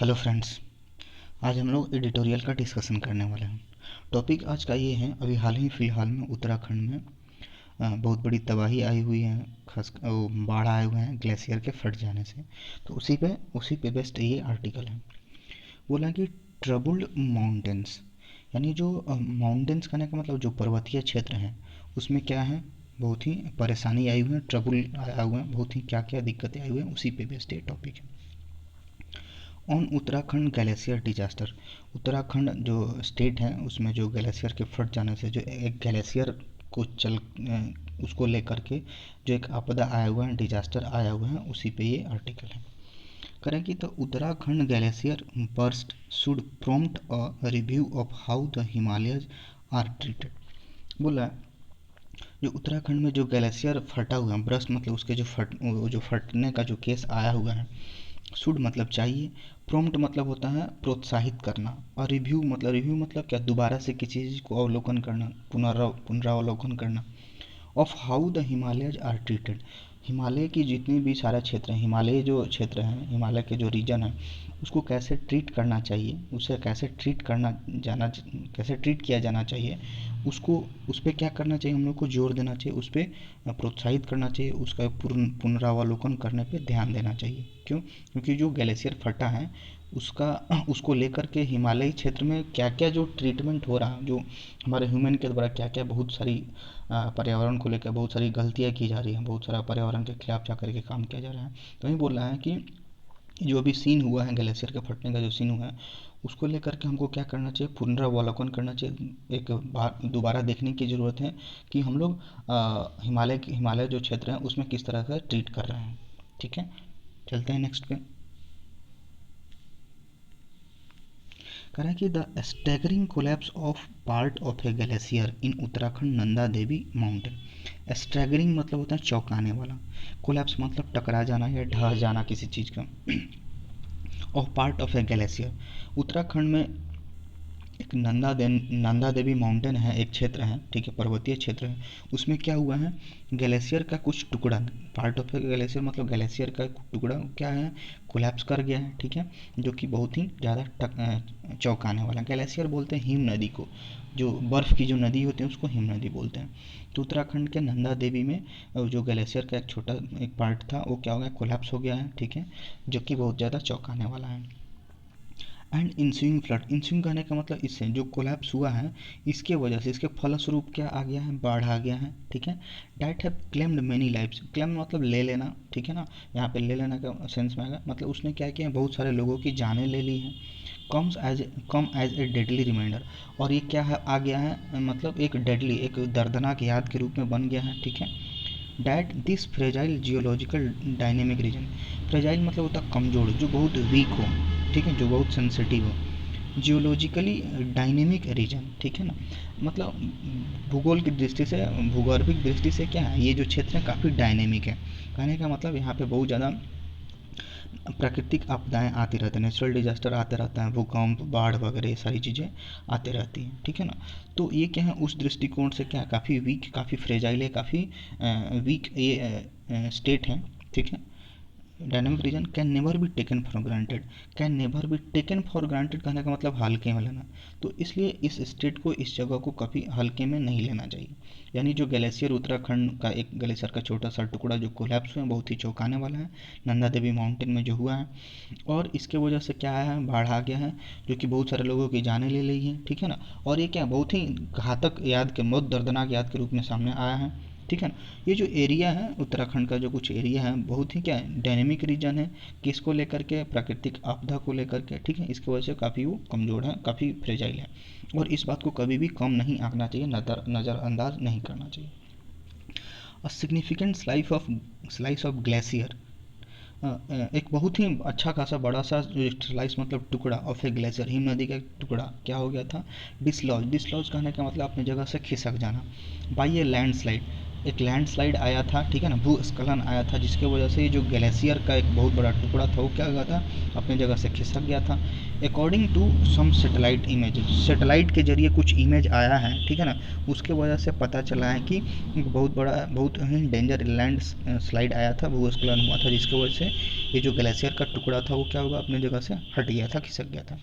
Hello friends, आज हम लोग एडिटोरियल का डिस्कशन करने वाले हैं। टॉपिक आज का ये है, अभी हाल ही फिलहाल में उत्तराखंड में बहुत बड़ी तबाही आई हुई है, खास वो बाढ़ आए हुए हैं ग्लेशियर के फट जाने से। तो उसी पे बेस्ड ये आर्टिकल है। बोला कि ट्रबल्ड माउंटेन्स, यानी जो माउंटेन्स कहने का मतलब जो पर्वतीय क्षेत्र हैं उसमें क्या है, बहुत ही परेशानी आई हुई है, ट्रबल आया हुआ है, बहुत ही क्या क्या दिक्कतें आई हुई हैं, उसी पे बेस्ड ये टॉपिक है। On Uttarakhand glacier disaster, Uttarakhand जो स्टेट है उसमें जो ग्लेशियर के फट जाने से जो एक ग्लेशियर को उसको लेकर के जो एक आपदा आया हुआ है, डिजास्टर आया हुआ है, उसी पे ये आर्टिकल है। करें कि तो Uttarakhand glacier burst should prompt a review of how the Himalayas are treated. बोला जो उत्तराखंड में जो ग्लेशियर फटा हुआ है, ब्रस्ट मतलब उसके जो फटने का जो केस आया हुआ है, शुड मतलब चाहिए, प्रॉम्प्ट मतलब होता है प्रोत्साहित करना, और रिव्यू मतलब क्या, दोबारा से किसी चीज़ को अवलोकन करना, पुनरावलोकन करना, of how the Himalayas are treated, Himalaya की जितनी भी सारे क्षेत्र हैं, हिमालय जो क्षेत्र हैं, हिमालय के जो रीजन है उसको कैसे ट्रीट करना चाहिए, उसे कैसे ट्रीट किया जाना चाहिए, उसको उस पर क्या करना चाहिए, हम लोग को जोर देना चाहिए, उस पर प्रोत्साहित करना चाहिए, उसका पुनरावलोकन करने पे ध्यान देना चाहिए। क्यों? क्योंकि जो ग्लेशियर फटा है उसको लेकर के हिमालयी क्षेत्र में क्या क्या जो ट्रीटमेंट हो रहा है, जो हमारे ह्यूमन के द्वारा क्या क्या बहुत सारी पर्यावरण को लेकर बहुत सारी गलतियाँ की जा रही हैं, बहुत सारा पर्यावरण के खिलाफ जा करके काम किया जा रहा है। तो वही बोल रहा है कि जो अभी सीन हुआ है, ग्लेशियर के फटने का जो सीन हुआ है, उसको लेकर के हमको क्या करना चाहिए, पुनरावलोकन करना चाहिए, एक बार दोबारा देखने की ज़रूरत है कि हम लोग हिमालय जो क्षेत्र है उसमें किस तरह से ट्रीट कर रहे हैं। ठीक है, चलते हैं नेक्स्ट पे। कह रहा है कि the staggering collapse of part of A glacier in Uttarakhand Nanda Devi mountain. Staggering मतलब होता है चौंकाने वाला, कोलैप्स मतलब टकरा जाना या ढह जाना किसी चीज़ का, of part of A glacier, Uttarakhand में एक नंदा देवी माउंटेन है, एक क्षेत्र है, ठीक है, पर्वतीय क्षेत्र है, उसमें क्या हुआ है, ग्लेशियर का कुछ टुकड़ा, पार्ट ऑफ ग्लेशियर मतलब ग्लेशियर का टुकड़ा क्या है, कोलैप्स कर गया है, ठीक है, जो कि बहुत ही ज़्यादा चौंकाने वाला। ग्लेशियर बोलते हैं हिम नदी को, जो बर्फ़ की जो नदी होती है उसको हिम नदी बोलते हैं। तो उत्तराखंड के नंदा देवी में जो ग्लेशियर का एक पार्ट था वो क्या हो गया, कोलैप्स हो गया है, ठीक है, जो कि बहुत ज़्यादा चौंकाने वाला है। एंड इंस्यूइंग फ्लड, इंस्यूइंग कहने का मतलब इससे जो कोलैप्स हुआ है इसके वजह से, इसके फलस्वरूप क्या आ गया है, बाढ़ आ गया है, ठीक है। That have claimed many lives, claim मतलब ले लेना, ठीक है ना, यहाँ पे ले लेना का सेंस में आएगा, मतलब उसने क्या किया, बहुत सारे लोगों की जानें ले ली हैं। कम एज ए डेडली रिमाइंडर, और ये क्या है, आ गया है मतलब एक डेडली, एक दर्दनाक याद के रूप में बन गया है, ठीक है। That this fragile geological dynamic region, fragile मतलब होता कमज़ोर, जो बहुत वीक हो, ठीक है, जो बहुत सेंसिटिव हो, जियोलॉजिकली डायनेमिक रीजन, ठीक है ना, मतलब भूगोल की दृष्टि से, भूगर्भिक दृष्टि से क्या है, ये जो क्षेत्र है काफ़ी डायनेमिक है। कहने का मतलब यहाँ पे बहुत ज़्यादा प्राकृतिक आपदाएं आती रहती हैं, नेचुरल डिजास्टर आते रहता है, भूकंप, बाढ़ वगैरह ये सारी चीज़ें आते रहती हैं, ठीक है ना। तो ये क्या है, उस दृष्टिकोण से क्या, काफ़ी वीक, काफ़ी फ्रेजाइल है, काफ़ी वीक ये स्टेट है, ठीक है। Dynamic region can never be taken for granted, can never be taken for granted कहने का मतलब हल्के में लेना, तो इसलिए इस स्टेट को, इस जगह को कभी हल्के में नहीं लेना चाहिए। यानी जो ग्लेशियर, उत्तराखंड का एक ग्लेशियर का छोटा सा टुकड़ा जो कोलैप्स हुआ है, बहुत ही चौंकाने वाला है, नंदा देवी माउंटेन में जो हुआ है, और इसके वजह से क्या आया है, बाढ़ आ गया है, जो कि बहुत सारे लोगों की जानें ले ली है, ठीक है ना। और ये क्या, बहुत ही घातक याद के, बहुत दर्दनाक याद के रूप में सामने आया है, ठीक है ना। ये जो एरिया है उत्तराखंड का, जो कुछ एरिया है, बहुत ही क्या है, डायनेमिक रीजन है, किसको लेकर के, प्राकृतिक आपदा को लेकर के, ठीक है, इसकी वजह से काफ़ी वो कमज़ोर है, काफ़ी फ्रेजाइल है, और इस बात को कभी भी कम नहीं आंकना चाहिए, नज़रअंदाज नहीं करना चाहिए। A significant slice of glacier, एक बहुत ही अच्छा खासा बड़ा सा स्लाइस मतलब टुकड़ा ऑफ ए ग्लेशियर, हिम नदी का एक टुकड़ा क्या हो गया था, डिसलॉज, डिसलॉज कहने का मतलब अपनी जगह से खिसक जाना, बाई ए लैंडस्लाइड, एक लैंडस्लाइड आया था, ठीक है ना, भूस्खलन आया था, जिसके वजह से ये जो ग्लेशियर का एक बहुत बड़ा टुकड़ा था वो क्या हुआ था, अपनी जगह से खिसक गया था। According to some satellite images, satellite के जरिए कुछ इमेज आया है, ठीक है ना, उसके वजह से पता चला है कि एक बहुत बड़ा, बहुत ही डेंजर लैंड स्लाइड आया था, भूस्खलन हुआ था, जिसकी वजह से ये जो ग्लेशियर का टुकड़ा था वो क्या हुआ, अपनी जगह से हट गया था, खिसक गया था।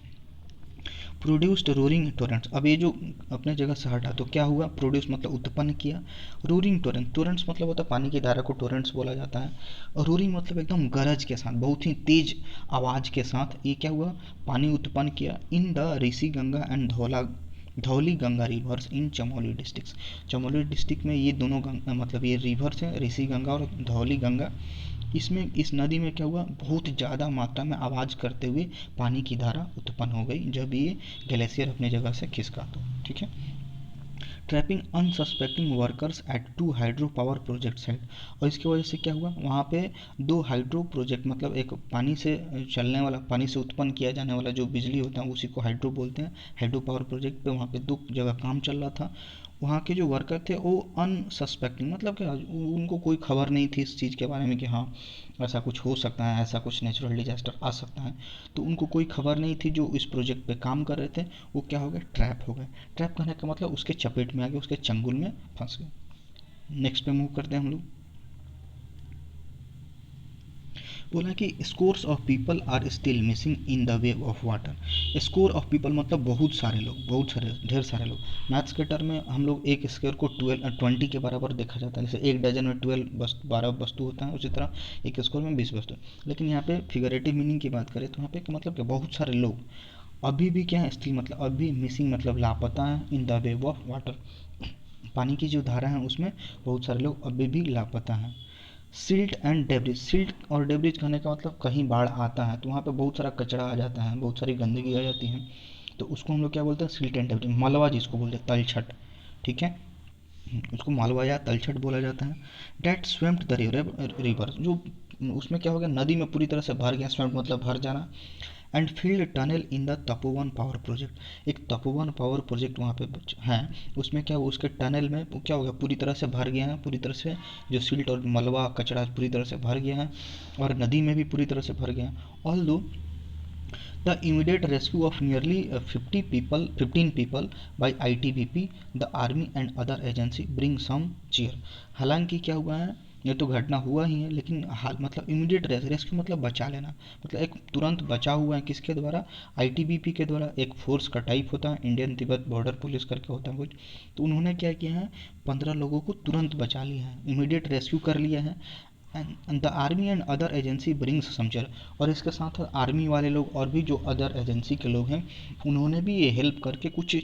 प्रोड्यूस्ड रोरिंग टोरेंट्स, अब ये जो अपने जगह से हटा तो क्या हुआ, प्रोड्यूस मतलब उत्पन्न किया, रोरिंग टोरेंट, टोरेंट्स मतलब होता है पानी की धारा को टोरेंट्स बोला जाता है, और रोरिंग मतलब एकदम गरज के साथ, बहुत ही तेज आवाज़ के साथ ये क्या हुआ, पानी उत्पन्न किया in the Rishi Ganga and Dhauli Ganga reverse in Chamoli district. Chamoli district में ये दोनों गंगा मतलब ये रिवर्स हैं, ऋषि गंगा और धौली गंगा। इसमें इस नदी में क्या हुआ, बहुत ज़्यादा मात्रा में आवाज़ करते हुए पानी की धारा उत्पन्न हो गई जब ये ग्लेशियर अपनी जगह से खिसका तो, ठीक है। Trapping unsuspecting workers at 2 hydro power project site, और इसकी वजह से क्या हुआ, वहाँ पे 2 हाइड्रो प्रोजेक्ट मतलब एक पानी से चलने वाला, पानी से उत्पन्न किया जाने वाला जो बिजली होता है उसी को हाइड्रो बोलते हैं, हाइड्रो पावर प्रोजेक्ट पे वहाँ पे 2 जगह काम चल रहा था। वहाँ के जो वर्कर थे वो अनसस्पेक्टिंग मतलब क्या, उनको कोई खबर नहीं थी इस चीज़ के बारे में कि हाँ ऐसा कुछ हो सकता है, ऐसा कुछ नेचुरल डिजास्टर आ सकता है, तो उनको कोई खबर नहीं थी। जो इस प्रोजेक्ट पे काम कर रहे थे वो क्या हो गए, ट्रैप हो गए। ट्रैप करने का मतलब उसके चपेट में आ गए, उसके चंगुल में फंस गए। नेक्स्ट पे मूव करते हैं हम लोग। बोला कि scores of people are still missing in the wave of water. Score of people मतलब बहुत सारे लोग, बहुत सारे, ढेर सारे लोग। मैथ्स के टर्म में हम लोग एक स्क्वायर को 20 के बराबर देखा जाता है, जैसे एक डजन में 12 वस्तु होता है, उसी तरह एक स्कोर में 20 वस्तु। लेकिन यहाँ पे फिगरेटिव मीनिंग की बात करें तो यहाँ पे मतलब कि बहुत सारे लोग अभी भी क्या है, स्टिल मतलब अभी, मिसिंग मतलब लापता है, in the wave of water, पानी की जो धारा है उसमें बहुत सारे लोग अभी भी लापता हैं। सिल्ट एंड डेब्रिज, सिल्ट और डेब्रिज कहने का मतलब कहीं बाढ़ आता है तो वहाँ पे बहुत सारा कचरा आ जाता है, बहुत सारी गंदगी आ जाती है, तो उसको हम लोग क्या बोलते हैं, सिल्ट एंड डेब्रिज, मलबा जिसको बोलते हैं, तलछट, ठीक है, उसको मालवा या तलछट बोला जाता है। डेट स्वेम्ड द रिवर, जो उसमें क्या हो गया, नदी में पूरी तरह से भर गया, स्वेम्ड मतलब भर जाना। And field tunnel in the Tapovan power project, एक तपोवन पावर प्रोजेक्ट वहाँ पे है, उसमें क्या हुआ, उसके टनल में क्या हो गया, पूरी तरह से भर गया है, पूरी तरह से जो सिल्ट और मलबा कचरा पूरी तरह से भर गया है, और नदी में भी पूरी तरह से भर गया है। Although the immediate rescue of nearly 15 people by ITBP, the army and other agency bring some cheer। हालांकि क्या हुआ है, ये तो घटना हुआ ही है, लेकिन हाल मतलब इमीडिएट रेस्क्यू मतलब बचा लेना, मतलब एक तुरंत बचा हुआ है, किसके द्वारा, आईटीबीपी के द्वारा। एक फोर्स का टाइप होता है, इंडियन तिब्बत बॉर्डर पुलिस करके होता है कुछ, तो उन्होंने क्या किया है, 15 लोगों को तुरंत बचा लिया है, इमीडिएट रेस्क्यू कर लिया है। And the army and other agency brings some chair, और इसके साथ आर्मी वाले लोग और भी जो अदर एजेंसी के लोग हैं उन्होंने भी ये हेल्प करके कुछ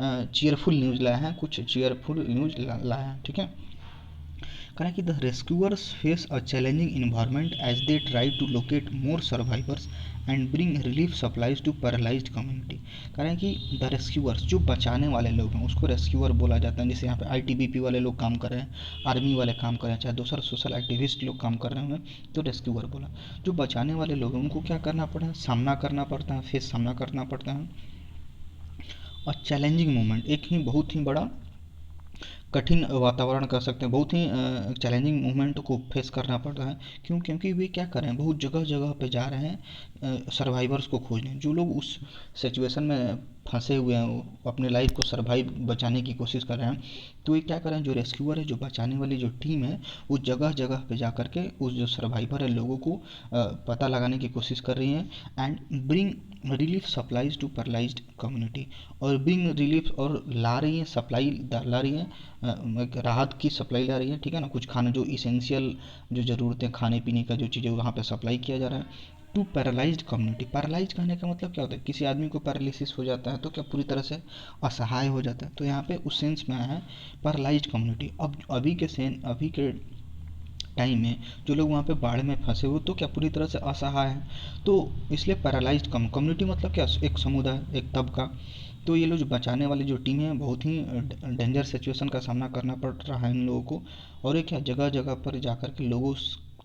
चीयरफुल न्यूज़ लाया है, कुछ चीयरफुल न्यूज़ लाया है, ठीक है। करें कि the rescuers face a challenging environment as they try to locate more survivors and bring relief supplies to paralysed community. करें कि द रेस्क्यूअर्स, जो बचाने वाले लोग हैं उसको रेस्क्यूअर बोला जाता है, जैसे यहाँ पे आईटीबीपी वाले लोग काम कर रहे हैं, आर्मी वाले काम कर रहे हैं, चाहे दूसरा सोशल एक्टिविस्ट लोग काम कर रहे हैं, तो रेस्क्यूअर बोला। जो बचाने वाले लोग हैं उनको क्या करना पड़ता है, सामना करना पड़ता है, फेस सामना करना पड़ता है। और चैलेंजिंग मोमेंट, एक ही बहुत ही बड़ा कठिन वातावरण कह सकते हैं, बहुत ही चैलेंजिंग मूवमेंट को फेस करना पड़ रहा है। क्यों, क्योंकि वे क्या कर रहे हैं, बहुत जगह जगह पे जा रहे हैं सर्वाइवर्स को खोजने, जो लोग उस सिचुएशन में फंसे हुए हैं, वो अपने लाइफ को सर्वाइव बचाने की कोशिश कर रहे हैं। तो ये क्या कर रहे हैं, जो रेस्क्यूअर है, जो बचाने वाली जो टीम है, वो जगह जगह पे जा करके उस जो सर्वाइवर है लोगों को पता लगाने की कोशिश कर रही है। And bring relief supplies to paralysed community, और ब्रिंग रिलीफ और ला रही है, सप्लाई ला रही है, राहत की सप्लाई ला रही है, ठीक है ना, कुछ खाने जो इसेंशियल जो ज़रूरतें खाने पीने का जो चीज़ें वहाँ पे सप्लाई किया जा रहा है टू पैरालाइज्ड कम्युनिटी। पैरालाइज कहने का मतलब क्या होता है, किसी आदमी को पैरालिसिस हो जाता है तो क्या पूरी तरह से असहाय हो जाता है, तो यहाँ पे उस सेंस में आया है पैरालाइज्ड कम्युनिटी। अब अभी के टाइम में जो लोग वहाँ पे बाढ़ में फंसे हुए तो क्या पूरी तरह से असहाय हैं, तो इसलिए पैरालाइज्ड कम्युनिटी मतलब क्या, एक समुदाय, एक तबका। तो ये लोग जो बचाने वाली जो टीम है बहुत ही डेंजर सिचुएशन का सामना करना पड़ रहा है इन लोगों को, और ये क्या जगह जगह पर जाकर के लोगों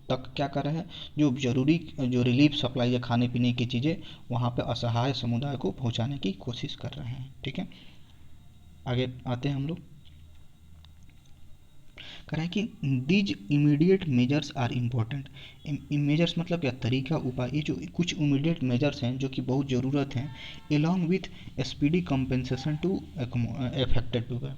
तक क्या कर रहे हैं, जो ज़रूरी जो रिलीफ सप्लाई है खाने पीने की चीज़ें वहाँ पे असहाय समुदाय को पहुँचाने की कोशिश कर रहे हैं, ठीक है। आगे आते हैं हम लोग। कह रहा है कि these immediate measures are important. Measures मतलब क्या, तरीका, उपाय, ये जो कुछ इमीडिएट मेजर्स हैं जो कि बहुत ज़रूरत हैं, along with speedy compensation to affected people.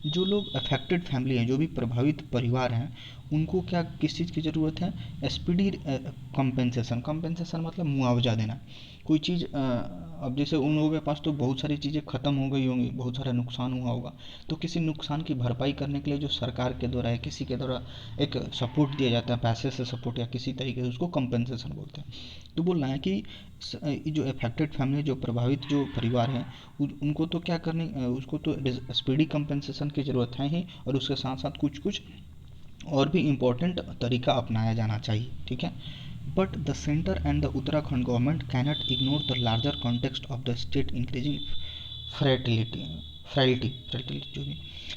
जो लोग अफेक्टेड फैमिली हैं, जो भी प्रभावित परिवार हैं, उनको क्या, किस चीज़ की ज़रूरत है, स्पीडी कंपेंसेशन। कंपेंसेशन मतलब मुआवजा देना। कोई चीज़ अब जैसे उन लोगों के पास तो बहुत सारी चीज़ें ख़त्म हो गई होंगी, बहुत सारा नुकसान हुआ होगा, तो किसी नुकसान की भरपाई करने के लिए जो सरकार के द्वारा या किसी के द्वारा एक सपोर्ट दिया जाता है, पैसे से सपोर्ट या किसी तरीके से, उसको कंपेंसेशन बोलते हैं। तो बोल रहा है कि जो अफेक्टेड फैमिली, जो प्रभावित जो परिवार हैं, उनको तो क्या करने, उसको तो स्पीडी कंपेंसेशन की ज़रूरत है ही, और उसके साथ साथ कुछ कुछ और भी इम्पोर्टेंट तरीका अपनाया जाना चाहिए, ठीक है। But the centre and the Uttarakhand government cannot ignore the larger context of the state increasing fragility fragility जो भी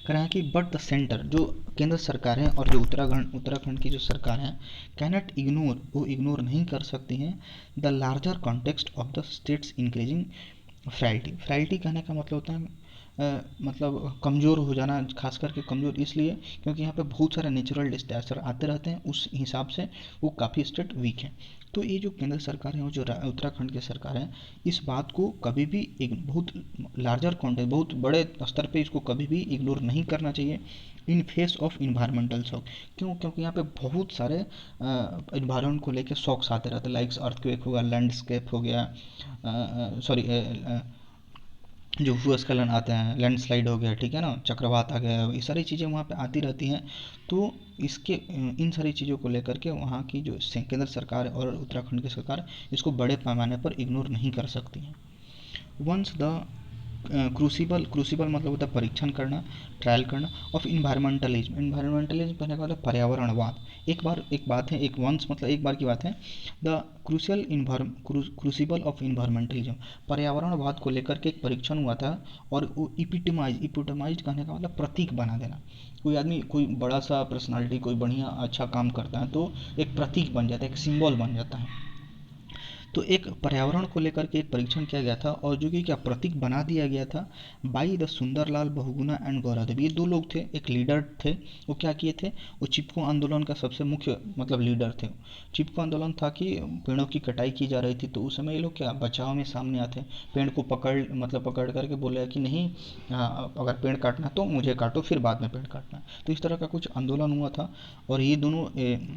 कह रहा है कि बट द सेंटर, जो केंद्र सरकार है और जो उत्तराखंड की जो सरकार है, कैनॉट इग्नोर, वो इग्नोर नहीं कर सकती हैं the larger context of the states increasing frailty. Frailty कहने का मतलब होता है मतलब कमज़ोर हो जाना, खास करके कमज़ोर इसलिए क्योंकि यहाँ पे बहुत सारे नेचुरल डिजास्टर आते रहते हैं, उस हिसाब से वो काफ़ी स्टेट वीक है। तो ये जो केंद्र सरकार है और जो उत्तराखंड की सरकार है, इस बात को कभी भी एक बहुत लार्जर कॉन्टेक्स्ट, बहुत बड़े स्तर पे इसको कभी भी इग्नोर नहीं करना चाहिए इन फेस ऑफ इन्वायरमेंटल शॉक। क्यों? क्योंकि यहाँ पे बहुत सारे इन्वायरमेंट को लेके शॉक्स आते रहते हैं, लाइक अर्थक्वेक हो गया, लैंडस्केप हो गया, सॉरी जो भूस्खलन आते हैं, लैंडस्लाइड हो गया, ठीक है ना, चक्रवात आ गया, ये सारी चीज़ें वहाँ पे आती रहती हैं। तो इसके इन सारी चीज़ों को लेकर के वहाँ की जो केंद्र सरकार और उत्तराखंड की सरकार इसको बड़े पैमाने पर इग्नोर नहीं कर सकती हैं। वंस द क्रूसिबल मतलब होता है परीक्षण करना, ट्रायल करना ऑफ इन्वायरमेंटलिज्म। इन्वायरमेंटलिज्म कहने का मतलब पर्यावरणवाद। एक बात है, एक वंस मतलब एक बार की बात है, द क्रूसिबल ऑफ इन्वायरमेंटलिज्म, पर्यावरणवाद को लेकर के एक परीक्षण हुआ था, और वो इपिटमाइज कहने का मतलब प्रतीक बना देना। कोई आदमी कोई बड़ा सा पर्सनालिटी कोई बढ़िया अच्छा काम करता है तो एक प्रतीक बन जाता है, एक सिंबल बन जाता है। तो एक पर्यावरण को लेकर के एक परीक्षण किया गया था, और जो कि क्या प्रतीक बना दिया गया था by the Sunderlal Bahuguna and Gaura Devi. ये दो लोग थे, एक लीडर थे, वो क्या किए थे, वो चिपको आंदोलन का सबसे मुख्य मतलब लीडर थे। चिपको आंदोलन था कि पेड़ों की कटाई की जा रही थी, तो उस समय ये लोग क्या बचाव में सामने आते, पेड़ को पकड़ करके बोले कि नहीं, अगर पेड़ काटना तो मुझे काटो, फिर बाद में पेड़ काटना। तो इस तरह का कुछ आंदोलन हुआ था, और ये दोनों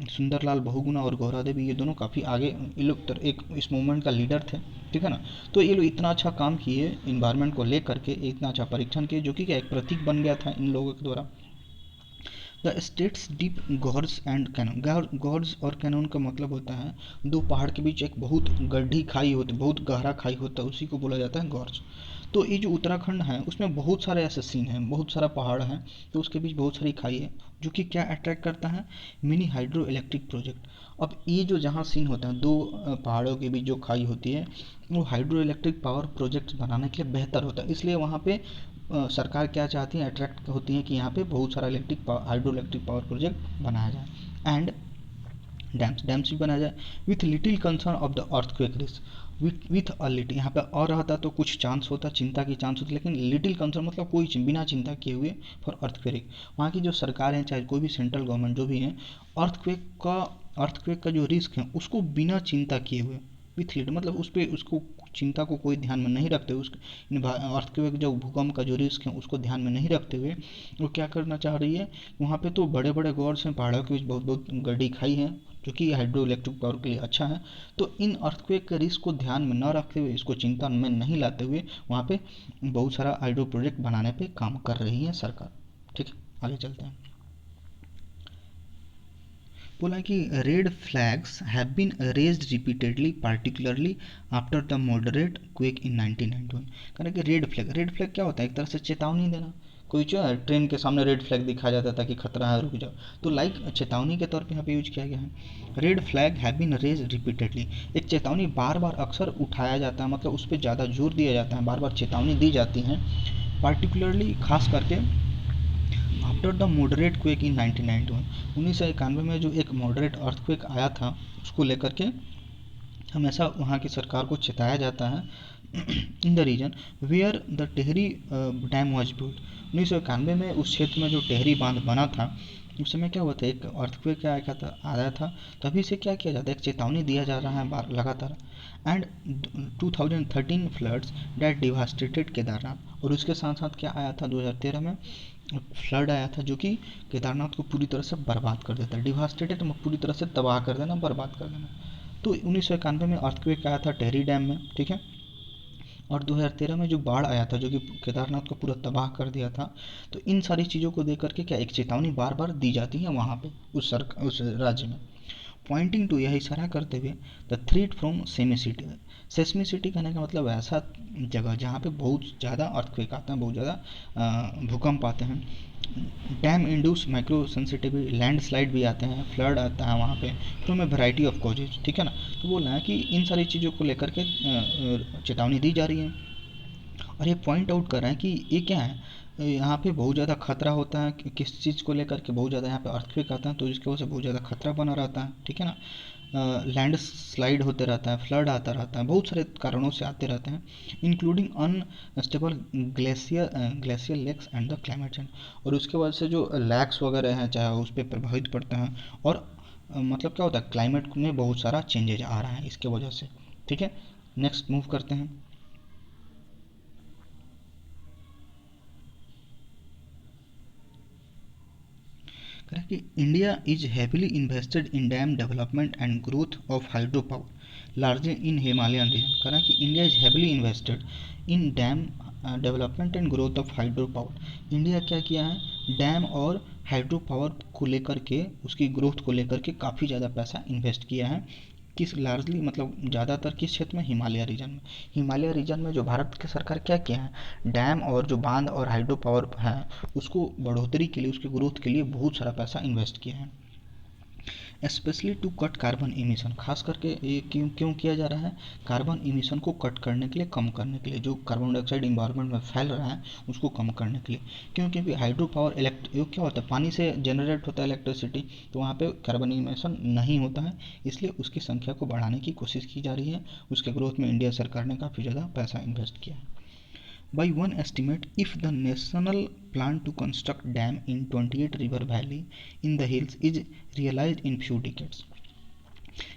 सुंदरलाल बहुगुणा और गौरा देवी, ये दोनों काफ़ी आगे, ये लोग एक इस मूवमेंट का लीडर थे, ठीक है ना। तो ये लोग इतना अच्छा काम किए इन्वायरमेंट को लेकर के, इतना अच्छा परीक्षण किए, जो कि क्या एक प्रतीक बन गया था इन लोगों के द्वारा। The states deep gorge and canyon, gorge और कैनन का मतलब होता है दो पहाड़ के बीच एक बहुत गड्ढी खाई होती, बहुत गहरा खाई होता है, उसी को बोला जाता है गॉर्ज। तो ये जो उत्तराखंड है उसमें बहुत सारे ऐसे सीन हैं, बहुत सारा पहाड़ है, तो उसके बीच बहुत सारी खाई है, जो कि क्या अट्रैक्ट करता है, मिनी हाइड्रो इलेक्ट्रिक प्रोजेक्ट। अब ये जो जहाँ सीन होता है, दो पहाड़ों के बीच जो खाई होती है, वो हाइड्रो इलेक्ट्रिक पावर प्रोजेक्ट बनाने के लिए बेहतर होता है, इसलिए वहाँ पे सरकार क्या चाहती है, अट्रैक्ट होती है कि यहाँ पे बहुत सारा हाइड्रो इलेक्ट्रिक पावर प्रोजेक्ट बनाया जाए, एंड डैम्स भी बनाया जाए, with little concern of the earthquake risk, with a little, यहाँ पे और रहता तो कुछ चांस होता, चिंता की चांस होती, लेकिन लिटिल कंसर्न मतलब कोई बिना चिंता किए हुए फॉर अर्थक्वेक। वहाँ की जो सरकार है, चाहे कोई भी सेंट्रल गवर्नमेंट जो भी है, अर्थक्वेक का जो रिस्क है उसको बिना चिंता किए हुए, विथ लिटिल मतलब उस पर उसको चिंता को कोई ध्यान में नहीं रखते हुए, उस अर्थक्वेक जो भूकंप का जो रिस्क है उसको ध्यान में नहीं रखते हुए, वो क्या करना चाह रही है, वहाँ पे तो बड़े बड़े गॉर्ड्स हैं, पहाड़ों के बीच बहुत बहुत गड्ढी खाई है, जो कि हाइड्रो इलेक्ट्रिक पावर के लिए अच्छा है। तो इन अर्थक्वेक के रिस्क को ध्यान में न रखते हुए, इसको चिंता में नहीं लाते हुए, वहाँ पे बहुत सारा हाइड्रो प्रोजेक्ट बनाने पे काम कर रही है सरकार, ठीक है। आगे चलते हैं। बोला कि red flags have been raised repeatedly particularly after the moderate quake in 1991। कह रहे कि रेड फ्लैग क्या होता है, एक तरह से चेतावनी देना। कोई जो है ट्रेन के सामने रेड फ्लैग दिखाया जाता था कि खतरा है, रुक जाओ, तो लाइक चेतावनी के तौर पे यहाँ पे यूज किया गया है। Red flag have been raise repeatedly, एक चेतावनी बार बार अक्सर उठाया जाता है, मतलब उस पर ज़्यादा जोर दिया जाता है, बार बार चेतावनी दी जाती है, पार्टिकुलरली खास करके after the moderate quake in 1991, 1991 में जो एक मॉडरेट अर्थक्वेक आया था, उसको लेकर के हमेशा वहाँ की सरकार को चिताया जाता है। In the region where the Tehri dam was built, 1991 में उस क्षेत्र में जो टेहरी बांध बना था, उस समय क्या हुआ था, एक अर्थक्वेक आया था, तभी से क्या किया जाता है, एक चेतावनी दिया जा रहा है लगातार। And 2013 floods that devastated Kedarnath, और उसके साथ साथ क्या आया था 2013 में फ्लड आया था जो कि केदारनाथ को पूरी तरह से बर्बाद कर देता है। डिवास्टेटेड में पूरी तरह से तबाह कर देना, बर्बाद कर देना। तो 1991 में अर्थक्वेक आया था टेहरी डैम में, ठीक है। और 2013 में जो बाढ़ आया था जो कि केदारनाथ को पूरा तबाह कर दिया था। तो इन सारी चीज़ों को देख करके क्या एक चेतावनी बार बार दी जाती है वहाँ पे उस राज्य में। पॉइंटिंग टू, यह इशारा करते हुए द थ्रेट फ्रॉम सेस्मी सिटी कहने का मतलब ऐसा जगह जहाँ पे बहुत ज़्यादा अर्थक्वेक आते हैं, बहुत ज़्यादा भूकंप आते हैं, dam induce micro sensitivity, landslide भी आते हैं, फ्लड आता है वहाँ पे, from A variety of causes, ठीक है ना। तो बोल रहा है कि इन सारी चीज़ों को लेकर के चेतावनी दी जा रही है। और ये पॉइंट आउट कर रहे हैं कि ये क्या है, यहाँ पे बहुत ज़्यादा खतरा होता है किस चीज़ को लेकर के, बहुत ज़्यादा यहाँ पे अर्थक्वेक आता है तो इसकी वजह से बहुत ज़्यादा खतरा बना रहता है, ठीक है ना। लैंड स्लाइड होते रहता है, फ्लड आता रहता है, बहुत सारे कारणों से आते रहते हैं, including unstable glacier lakes and the climate change. और उसके वजह से जो लैक्स वगैरह हैं चाहे उस पर प्रभावित पड़ते हैं, और मतलब क्या होता है, क्लाइमेट में बहुत सारा चेंजेज आ रहा है इसके वजह से, ठीक है। नेक्स्ट मूव करते हैं। कि India is heavily invested in dam development and growth of hydro power largely in Himalayan region. कह रहा है कि India is heavily invested in dam development and growth of hydro power. India क्या किया है, डैम और हाइड्रो पावर को लेकर के, उसकी ग्रोथ को लेकर के काफ़ी ज़्यादा पैसा इन्वेस्ट किया है। किस लार्जली मतलब ज़्यादातर किस क्षेत्र में, हिमालय रीजन में। हिमालय रीजन में जो भारत की सरकार क्या किया है, डैम और जो बांध और हाइड्रो पावर है उसको बढ़ोतरी के लिए, उसके ग्रोथ के लिए बहुत सारा पैसा इन्वेस्ट किया है। Specially to cut carbon emission, खास करके ये क्यों क्यों किया जा रहा है, कार्बन इमिशन को कट करने के लिए, कम करने के लिए, जो कार्बन डाइऑक्साइड इन्वायरमेंट में फैल रहा है उसको कम करने के लिए। क्यों, क्योंकि हाइड्रो पावर क्या होता है, पानी से जनरेट होता है इलेक्ट्रिसिटी, तो वहाँ पे कार्बन इमिशन नहीं होता है, इसलिए उसकी संख्या को बढ़ाने की कोशिश की जा रही है। उसके ग्रोथ में इंडिया सरकार ने काफ़ी ज़्यादा पैसा इन्वेस्ट किया है। By one estimate, if the national plan to construct dam in 28 river valley in the hills is realized in few decades,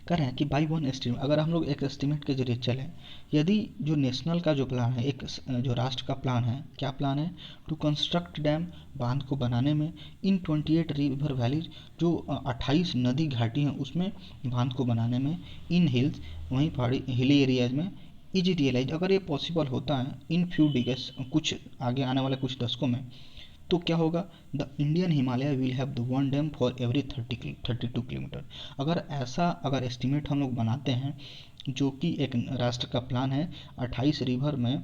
कह रहे हैं कि बाई वन एस्टिमेट, अगर हम लोग एक एस्टिमेट के जरिए चलें, यदि जो नेशनल का जो प्लान है, एक जो राष्ट्र का प्लान है, क्या प्लान है, टू कंस्ट्रक्ट डैम, बांध को बनाने में, इन 28 रिवर वैलीज, जो 28 नदी घाटी हैं उसमें बांध को बनाने में, इन हिल्स, वहीं पहाड़ी हिली एरियाज में, इज रियलाइज, अगर ये पॉसिबल होता है इन फ्यू डिकेड्स, कुछ आगे आने वाले कुछ दशकों में, तो क्या होगा, the Indian Himalaya will have the one dam for every 32 kilometre. अगर एस्टिमेट हम लोग बनाते हैं, जो कि एक राष्ट्र का प्लान है 28 रिवर में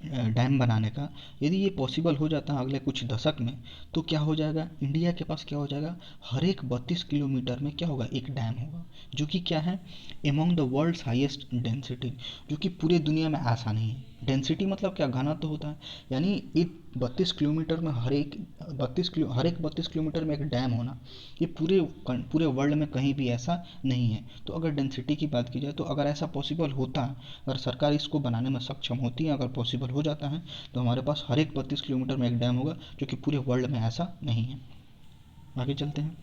डैम बनाने का, यदि ये पॉसिबल हो जाता है अगले कुछ दशक में, तो क्या हो जाएगा, इंडिया के पास क्या हो जाएगा, हर एक 32 किलोमीटर में क्या होगा, एक डैम होगा, जो कि क्या है, among the world's highest density, जो कि पूरे दुनिया में ऐसा नहीं है। डेंसिटी मतलब क्या, घनत्व होता है, यानी एक 32 किलोमीटर में हर एक 32 किलोमीटर में एक डैम होना, ये पूरे वर्ल्ड में कहीं भी ऐसा नहीं है। तो अगर डेंसिटी की बात की जाए, तो अगर ऐसा पॉसिबल होता है, अगर सरकार इसको बनाने में सक्षम होती है, अगर पॉसिबल हो जाता है, तो हमारे पास हर एक 32 किलोमीटर में एक डैम होगा, जो कि पूरे वर्ल्ड में ऐसा नहीं है। आगे चलते हैं।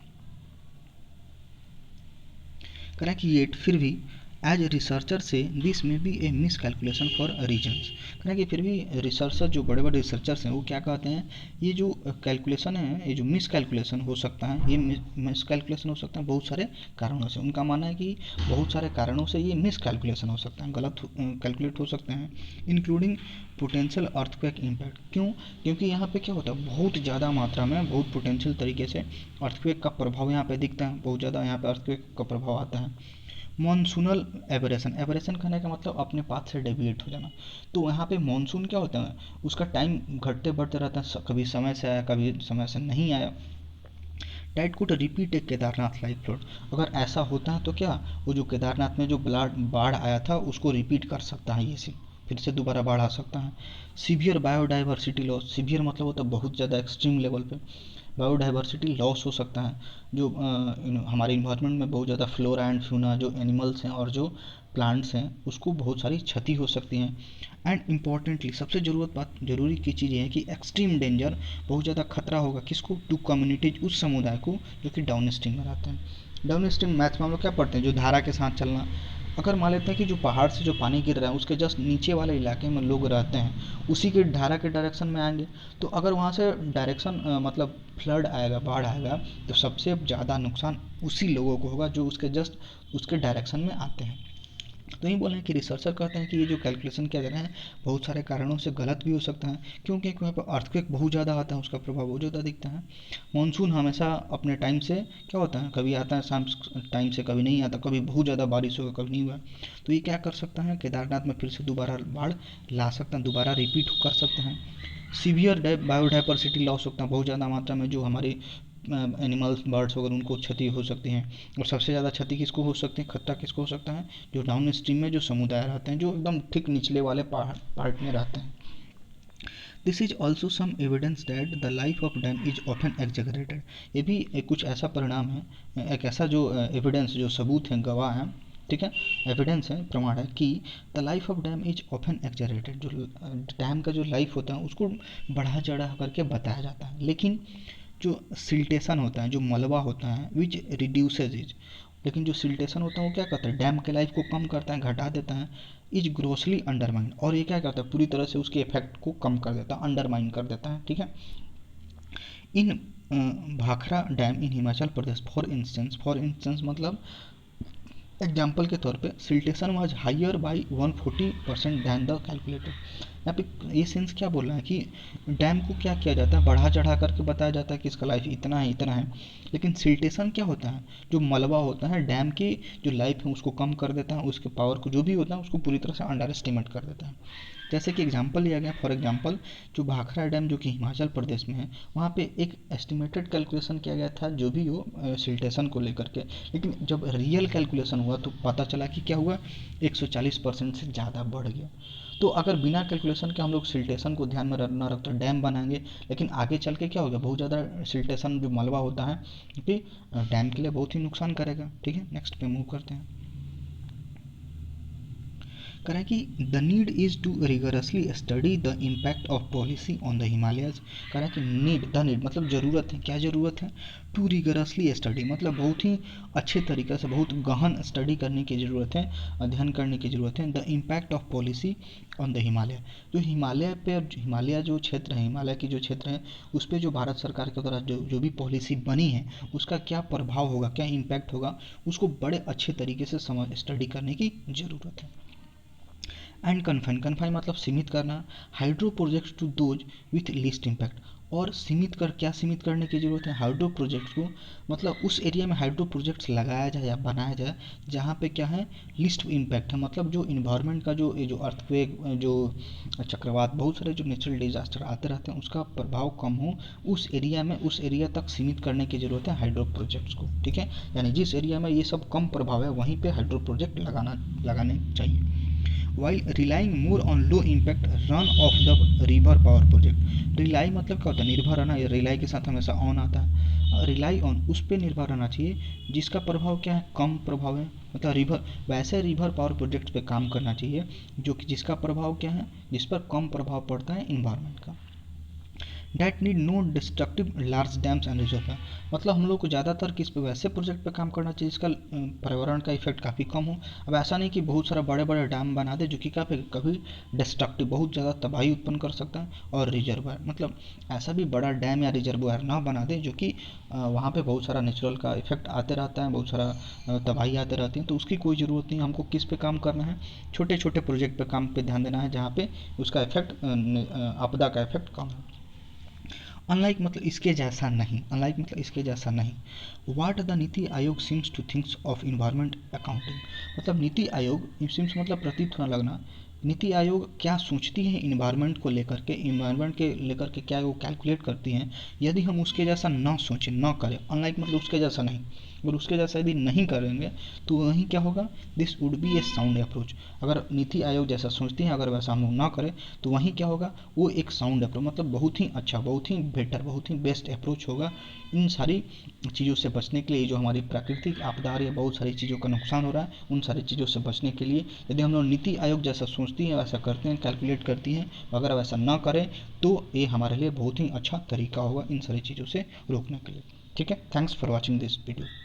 करें कि ये फिर भी as researcher say this may be a miscalculation for reasons. करें कि फिर भी रिसर्चर, जो बड़े बड़े रिसर्चर्स हैं, वो क्या कहते हैं, ये जो कैलकुलेशन है, ये जो मिस कैलकुलेशन हो सकता है, ये मिस कैलकुलेशन हो सकता है बहुत सारे कारणों से। उनका मानना है कि बहुत सारे कारणों से ये मिस कैलकुलेशन हो सकता है, गलत कैलकुलेट हो सकते हैं, इंक्लूडिंग पोटेंशियल अर्थक्वेक इम्पैक्ट। क्यों, क्योंकि यहाँ पे क्या होता है, बहुत ज़्यादा मात्रा में, बहुत पोटेंशियल तरीके से अर्थक्वेक का प्रभाव यहाँ पे दिखता है, बहुत ज़्यादा यहाँ पे अर्थक्वेक का प्रभाव आता है। मॉनसूनल एबरेशन, एबरेशन कहने का मतलब अपने पाथ से डेविएट हो जाना। तो यहाँ पे मॉनसून क्या होता है, उसका टाइम घटते बढ़ते रहता है, कभी समय से आया, कभी समय से नहीं आया। That could repeat a Kedarnath like flood, अगर ऐसा होता है तो क्या वो जो केदारनाथ में जो बाढ़ आया था उसको रिपीट कर सकता है, ये फिर से दोबारा बाढ़ आ सकता है। सीवियर बायोडाइवर्सिटी लॉस, सीवियर मतलब होता है बहुत ज़्यादा एक्सट्रीम लेवल पे, बायोडाइवर्सिटी लॉस हो सकता है, जो हमारे इन्वायरमेंट में बहुत ज़्यादा फ्लोरा एंड फ्यूना जो एनिमल्स हैं और जो प्लांट्स हैं उसको बहुत सारी क्षति हो सकती हैं। एंड इम्पॉर्टेंटली सबसे जरूरी की चीज़ ये है कि एक्सट्रीम डेंजर, बहुत ज़्यादा खतरा होगा किसको, टू कम्युनिटीज, उस समुदाय को जो कि डाउन स्ट्रीम में रहते हैं। डाउन स्ट्रीम मैथ्स में हम लोग क्या पढ़ते हैं, जो धारा के साथ चलना। अगर मान लेते हैं कि जो पहाड़ से जो पानी गिर रहा है उसके जस्ट नीचे वाले इलाके में लोग रहते हैं, उसी के धारा के डायरेक्शन में आएंगे, तो अगर वहाँ से डायरेक्शन मतलब फ्लड आएगा, बाढ़ आएगा, तो सबसे ज़्यादा नुकसान उसी लोगों को होगा जो उसके जस्ट उसके डायरेक्शन में आते हैं। तो ये बोल रहे हैं कि रिसर्चर कहते हैं कि ये जो कैलकुलेशन किया जा रहा है बहुत सारे कारणों से गलत भी हो सकता है, क्योंकि वहाँ पर अर्थक्वेक बहुत ज़्यादा आता है, उसका प्रभाव बहुत ज़्यादा दिखता है। मानसून हमेशा अपने टाइम से क्या होता है, कभी आता है शाम टाइम से, कभी नहीं आता, कभी बहुत ज़्यादा बारिश होगा, कभी नहीं हुआ। तो ये क्या कर सकता है, केदारनाथ में फिर से दोबारा बाढ़ ला सकता है, दोबारा रिपीट कर सकते हैं। सीवियर बायोडाइवर्सिटी लॉस होता है, बहुत ज़्यादा मात्रा में जो हमारी एनिमल्स बर्ड्स वगैरह उनको क्षति हो सकती है। और सबसे ज़्यादा क्षति किसको हो सकती है, खतरा किसको हो सकता है, जो डाउन स्ट्रीम में जो समुदाय रहते हैं, जो एकदम ठीक निचले वाले पार्ट में रहते हैं। This is also some evidence that the life of dam is often exaggerated. ये भी कुछ ऐसा परिणाम है, एक ऐसा जो एविडेंस जो सबूत है, गवाह है, ठीक है, एविडेंस है, प्रमाण है कि the life of dam is often exaggerated. जो डैम का जो लाइफ होता है उसको बढ़ा चढ़ा करके बताया जाता है, लेकिन जो सिल्टेशन होता है, जो मलबा होता है, विच रिड्यूसेज इज, लेकिन जो सिल्टेशन होता है वो क्या करता है, डैम के लाइफ को कम करता है, घटा देता है। इज ग्रोसली अंडरमाइन, और ये क्या करता है, पूरी तरह से उसके इफेक्ट को कम कर देता है, अंडरमाइन कर देता है, ठीक है। In Bhakra dam in Himachal Pradesh, for instance मतलब एग्जाम्पल के तौर पे siltation was higher by 140% than the calculated. यहाँ पे ये सेंस क्या बोल रहा है कि डैम को क्या किया जाता है, बढ़ा चढ़ा करके बताया जाता है कि इसका लाइफ इतना है इतना है, लेकिन सिल्टेशन क्या होता है, जो मलबा होता है डैम की जो लाइफ है उसको कम कर देता है, उसके पावर को जो भी होता है उसको पूरी तरह से अंडर एस्टिमेट कर देता है। जैसे कि एग्जांपल लिया गया, फॉर एग्जांपल जो भाखड़ा डैम जो कि हिमाचल प्रदेश में है, वहाँ पे एक एस्टिमेटेड कैलकुलेशन किया गया था जो भी हो सिल्टेशन को लेकर के, लेकिन जब रियल कैलकुलेशन हुआ तो पता चला कि क्या हुआ, 140% से ज़्यादा बढ़ गया। तो अगर बिना कैलकुलेशन के हम लोग सिल्टेशन को ध्यान में न रखते डैम बनाएंगे, लेकिन आगे चल के क्या होगा, बहुत ज़्यादा सिल्टेशन जो मलबा होता है क्योंकि डैम के लिए बहुत ही नुकसान करेगा, ठीक है। नेक्स्ट पे मूव करते हैं। करें कि the need is to rigorously study the impact of policy on the Himalayas. करें कि द नीड मतलब ज़रूरत है, क्या ज़रूरत है, टू रिगरसली स्टडी मतलब बहुत ही अच्छे तरीके से, बहुत गहन स्टडी करने की ज़रूरत है, अध्ययन करने की ज़रूरत है। The impact of policy on the Himalaya, जो हिमालय पे, हिमालय जो क्षेत्र है, हिमालय की जो क्षेत्र है उस पर जो भारत सरकार के द्वारा जो भी पॉलिसी बनी है उसका क्या प्रभाव होगा, क्या इम्पैक्ट होगा, उसको बड़े अच्छे तरीके से स्टडी करने की ज़रूरत है। एंड कन्फाइन मतलब सीमित करना, hydro projects to those with least impact, और सीमित कर क्या सीमित करने की ज़रूरत है, हाइड्रो प्रोजेक्ट्स को, मतलब उस एरिया में हाइड्रो प्रोजेक्ट्स लगाया जाए या बनाया जाए जहाँ पे क्या है, लिस्ट इम्पैक्ट है, मतलब जो इन्वायरमेंट का जो ये जो अर्थक्वेक, जो चक्रवात, बहुत सारे जो नेचुरल डिजास्टर आते रहते हैं उसका प्रभाव कम हो, उस एरिया में, उस एरिया तक सीमित करने की ज़रूरत है हाइड्रो प्रोजेक्ट्स को, ठीक है। यानी जिस एरिया में ये सब कम प्रभाव है वहीं पे हाइड्रो प्रोजेक्ट लगाने चाहिए। while relying more on low impact run of the river power project। Rely मतलब क्या होता है, निर्भर रहना, ये रिलाई के साथ हमेशा ऑन आता है, रिलाई ऑन उस पर निर्भर रहना चाहिए जिसका प्रभाव क्या है, कम प्रभाव है, मतलब रिवर, वैसे रिवर पावर प्रोजेक्ट्स पे काम करना चाहिए जो कि जिसका प्रभाव क्या है, जिस पर कम प्रभाव पड़ता है इन्वायरमेंट का। That need no destructive large dams and reserve, मतलब हम लोग को ज़्यादातर किस पे, वैसे प्रोजेक्ट पे काम करना चाहिए जिसका पर्यावरण का इफेक्ट काफ़ी कम हो। अब ऐसा नहीं कि बहुत सारा बड़े बड़े डैम बना दे जो कि कभी डिस्ट्रक्टिव, बहुत ज़्यादा तबाही उत्पन्न कर सकता है, और रिजर्वायर मतलब ऐसा भी बड़ा डैम या रिजर्वायर ना बना दे जो कि वहाँ पे बहुत सारा नेचुरल का इफेक्ट आते रहता है, बहुत सारा तबाही आते रहती है, तो उसकी कोई ज़रूरत नहीं। हमको किस पे काम करना है, छोटे छोटे प्रोजेक्ट पे काम पे ध्यान देना है जहाँ पे उसका इफेक्ट, आपदा का इफेक्ट कम है। अनलाइक मतलब इसके जैसा नहीं, अनलाइक मतलब इसके जैसा नहीं। वाट the NITI Aayog seems to thinks of environment accounting, मतलब नीति आयोग सिम्स मतलब प्रतीत होना लगना, नीति आयोग क्या सोचती है इन्वायरमेंट को लेकर के, इन्वायरमेंट के लेकर के क्या वो कैलकुलेट करती हैं, यदि हम उसके जैसा ना सोचें ना करें, अनलाइक मतलब उसके जैसा नहीं, अगर उसके जैसा यदि नहीं करेंगे तो वहीं क्या होगा, this would be A sound approach. अगर नीति आयोग जैसा सोचती हैं, अगर वैसा हम लोग ना करें तो वहीं क्या होगा, वो एक साउंड अप्रोच, मतलब बहुत ही अच्छा, बहुत ही बेटर, बहुत ही बेस्ट अप्रोच होगा इन सारी चीज़ों से बचने के लिए। जो हमारी प्राकृतिक आपदा आ रही है, बहुत सारी चीज़ों का नुकसान हो रहा है, उन सारी चीज़ों से बचने के लिए यदि हम लोग नीति आयोग जैसा सोचती हैं, वैसा करते हैं, कैलकुलेट करती हैं, अगर वैसा ना करें तो ये हमारे लिए बहुत ही अच्छा तरीका होगा इन सारी चीज़ों से रोकने के लिए। ठीक है, thanks for watching this video.